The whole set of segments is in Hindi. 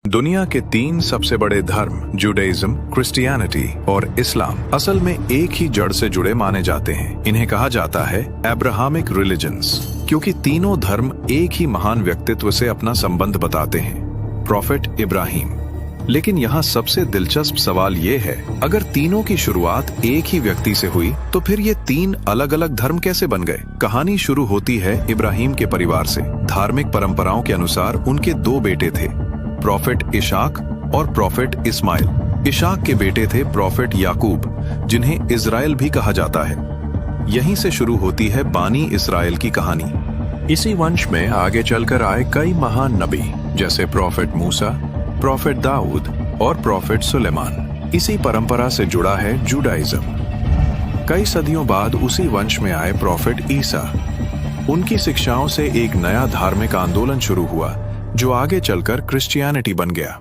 दुनिया के तीन सबसे बड़े धर्म जुडाइज्म, क्रिश्चियनिटी और इस्लाम असल में एक ही जड़ से जुड़े माने जाते हैं। इन्हें कहा जाता है अब्राहमिक रिलीजन्स, क्योंकि तीनों धर्म एक ही महान व्यक्तित्व से अपना संबंध बताते हैं, प्रॉफेट इब्राहिम। लेकिन यहाँ सबसे दिलचस्प सवाल ये है, अगर तीनों की शुरुआत एक ही व्यक्ति से हुई तो फिर ये तीन अलग अलग धर्म कैसे बन गए? कहानी शुरू होती है इब्राहिम के परिवार से। धार्मिक परंपराओं के अनुसार उनके दो बेटे थे, प्रॉफेट इशाक और प्रॉफेट इस्माइल। इशाक के बेटे थे प्रॉफेट याकूब, जिन्हें इजराइल भी कहा जाता है। यहीं से शुरू होती है बानी इस्राइल की कहानी। इसी वंश में आगे चलकर आए कई महान नबी, जैसे प्रॉफेट मूसा, प्रॉफेट दाऊद और प्रॉफेट सुलेमान। इसी परंपरा से जुड़ा है जुडाइज्म। कई सदियों बाद उसी वंश में आए प्रॉफेट ईसा। उनकी शिक्षाओं से एक नया धार्मिक आंदोलन शुरू हुआ, जो आगे चलकर क्रिश्चियनिटी बन गया।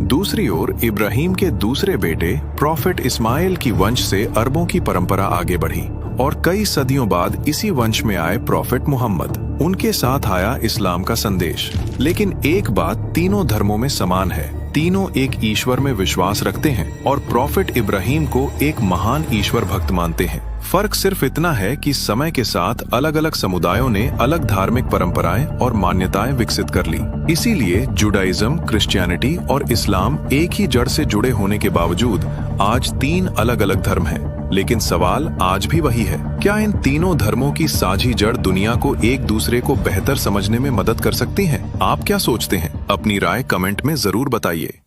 दूसरी ओर इब्राहिम के दूसरे बेटे प्रॉफेट इस्माइल की वंश से अरबों की परंपरा आगे बढ़ी और कई सदियों बाद इसी वंश में आए प्रॉफेट मुहम्मद। उनके साथ आया इस्लाम का संदेश। लेकिन एक बात तीनों धर्मों में समान है, तीनों एक ईश्वर में विश्वास रखते हैं और प्रॉफेट इब्राहिम को एक महान ईश्वर भक्त मानते हैं। फर्क सिर्फ इतना है कि समय के साथ अलग अलग समुदायों ने अलग धार्मिक परंपराएं और मान्यताएं विकसित कर ली। इसीलिए जुडाइज्म, क्रिश्चियनिटी और इस्लाम एक ही जड़ से जुड़े होने के बावजूद आज तीन अलग अलग धर्म हैं। लेकिन सवाल आज भी वही है, क्या इन तीनों धर्मों की साझी जड़ दुनिया को एक दूसरे को बेहतर समझने में मदद कर सकती है? आप क्या सोचते हैं? अपनी राय कमेंट में जरूर बताइए।